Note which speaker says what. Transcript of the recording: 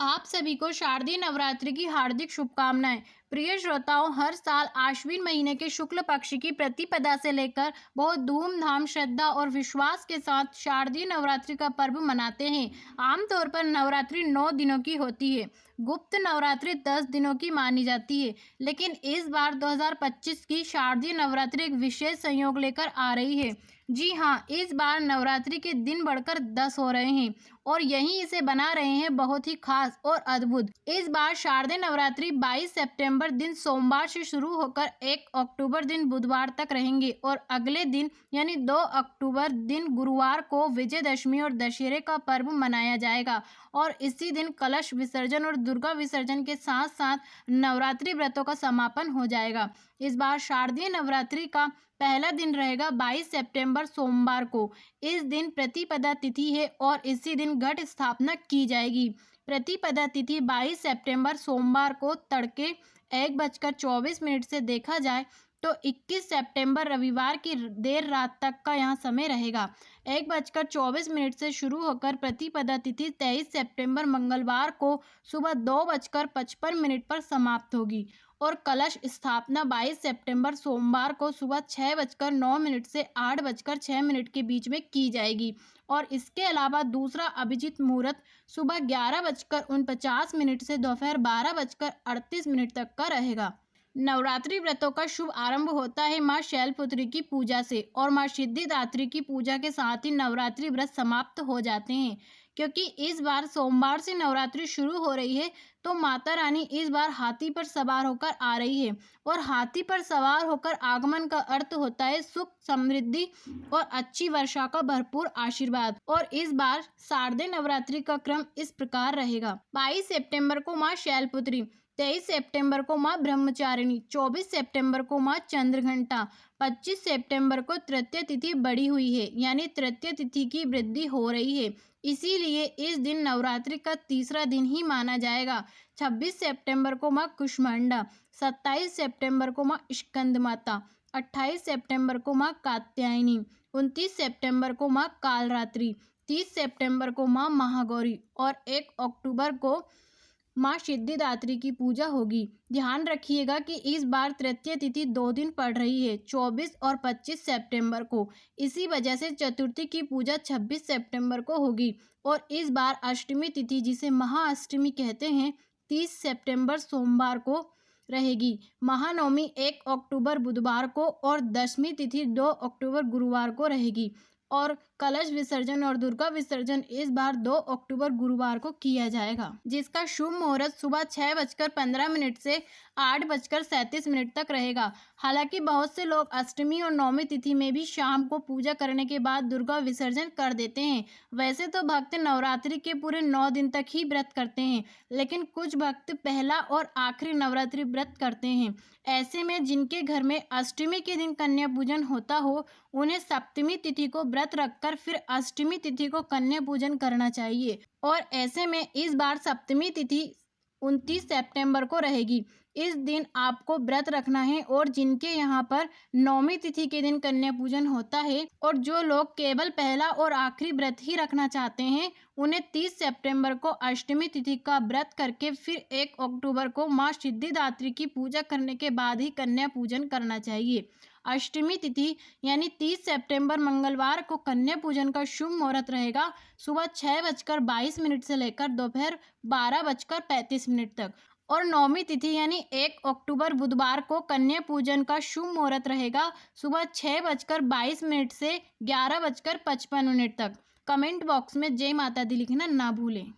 Speaker 1: आप सभी को शारदीय नवरात्रि की हार्दिक शुभकामनाएं। प्रिय श्रोताओं, हर साल आश्विन महीने के शुक्ल पक्ष की प्रतिपदा से लेकर बहुत धूमधाम, श्रद्धा और विश्वास के साथ शारदीय नवरात्रि का पर्व मनाते हैं। आमतौर पर नवरात्रि 9 दिनों की होती है। गुप्त नवरात्रि 10 दिनों की मानी जाती है, लेकिन इस बार 2025 की शारदीय नवरात्रि एक विशेष संयोग लेकर आ रही है। जी हाँ, इस बार नवरात्रि के दिन बढ़कर 10 हो रहे हैं और यही इसे बना रहे हैं बहुत ही खास और अद्भुत। इस बार शारदीय नवरात्रि 22 सितंबर दिन सोमवार से शुरू होकर 1 अक्टूबर दिन बुधवार तक रहेंगे और अगले दिन यानी 2 अक्टूबर दिन गुरुवार को विजयदशमी और दशहरे का पर्व मनाया जाएगा और इसी दिन कलश विसर्जन और दुर्गा विसर्जन के साथ साथ नवरात्रि व्रतों का समापन हो जाएगा। इस बार शारदीय नवरात्रि का पहला दिन रहेगा 22 सितंबर सोमवार को। इस दिन प्रतिपदा तिथि है और इसी दिन घट स्थापना की जाएगी। प्रतिपदा तिथि 22 सितंबर सोमवार को तड़के 1:24 से देखा जाए तो 21 सितंबर रविवार की देर रात तक का यहाँ समय रहेगा। 1:24 से शुरू होकर प्रतिपदा तिथि 23 सितंबर मंगलवार को सुबह 2:55 पर समाप्त होगी और कलश स्थापना 22 सितंबर सोमवार को सुबह 6:09 से 8:06 के बीच में की जाएगी और इसके अलावा दूसरा अभिजीत मुहूर्त सुबह 11:49 से दोपहर 12:38 तक का रहेगा। नवरात्रि व्रतों का शुभ आरंभ होता है माँ शैलपुत्री की पूजा से और माँ सिद्धिदात्री की पूजा के साथ ही नवरात्रि व्रत समाप्त हो जाते हैं। क्योंकि इस बार सोमवार से नवरात्रि शुरू हो रही है, तो माता रानी इस बार हाथी पर सवार होकर आ रही है और हाथी पर सवार होकर आगमन का अर्थ होता है सुख, समृद्धि और अच्छी वर्षा का भरपूर आशीर्वाद। और इस बार शारदीय नवरात्रि का क्रम इस प्रकार रहेगा। 22 सितंबर को माँ शैलपुत्री, 23 सितंबर को माँ ब्रह्मचारिणी, 24 सितंबर को माँ चंद्रघंटा, 25 सितंबर को तृतीय तिथि बढ़ी हुई है यानी तृतीय तिथि की वृद्धि हो रही है, इसीलिए इस दिन नवरात्रि का तीसरा दिन ही माना जाएगा। 26 सितंबर को माँ कुष्मांडा, 27 सितंबर को माँ स्कंद माता, 28 सितंबर को माँ कात्यायनी, 29 सितंबर को माँ कालरात्रि, 30 सितंबर को माँ महागौरी और 1 अक्टूबर को माँ सिद्धिदात्री की पूजा होगी। ध्यान रखिएगा कि इस बार तृतीय तिथि 2 दिन पड़ रही है, 24 और 25 सितंबर को। इसी वजह से चतुर्थी की पूजा 26 सितंबर को होगी और इस बार अष्टमी तिथि, जिसे महाअष्टमी कहते हैं, 30 सितंबर सोमवार को रहेगी। महानवमी 1 अक्टूबर बुधवार को और दशमी तिथि 2 अक्टूबर गुरुवार को रहेगी और कलश विसर्जन और दुर्गा विसर्जन इस बार 2 अक्टूबर गुरुवार को किया जाएगा, जिसका शुभ मुहूर्त सुबह 6:15 से 8:37 तक रहेगा। हालांकि बहुत से लोग अष्टमी और नवमी तिथि में भी शाम को पूजा करने के बाद दुर्गा विसर्जन कर देते हैं। वैसे तो भक्त नवरात्रि के पूरे 9 दिन तक ही व्रत करते हैं, लेकिन कुछ भक्त पहला और आखिरी नवरात्रि व्रत करते हैं। ऐसे में जिनके घर में अष्टमी के दिन कन्या पूजन होता हो, उन्हें सप्तमी तिथि को व्रत रखकर फिर अष्टमी तिथि को कन्या पूजन करना चाहिए और ऐसे में इस बार सप्तमी तिथि 29 सितंबर को रहेगी। इस दिन आपको व्रत रखना है और जिनके यहाँ पर नौमी तिथि के दिन कन्या पूजन होता है और जो लोग केवल पहला और आखिरी व्रत ही रखना चाहते हैं, उन्हें 30 सितंबर को अष्टमी तिथि का व्रत करके फिर 1 अक्टूबर को माँ सिद्धिदात्री की पूजा करने के बाद ही कन्या पूजन करना चाहिए। अष्टमी तिथि यानी 30 सितंबर मंगलवार को कन्या पूजन का शुभ मुहूर्त रहेगा सुबह 6:22 से लेकर दोपहर 12:35 तक और नौमी तिथि यानी 1 अक्टूबर बुधवार को कन्या पूजन का शुभ मुहूर्त रहेगा सुबह 6:22 से 11:55 तक। कमेंट बॉक्स में जय माता दी लिखना ना भूलें।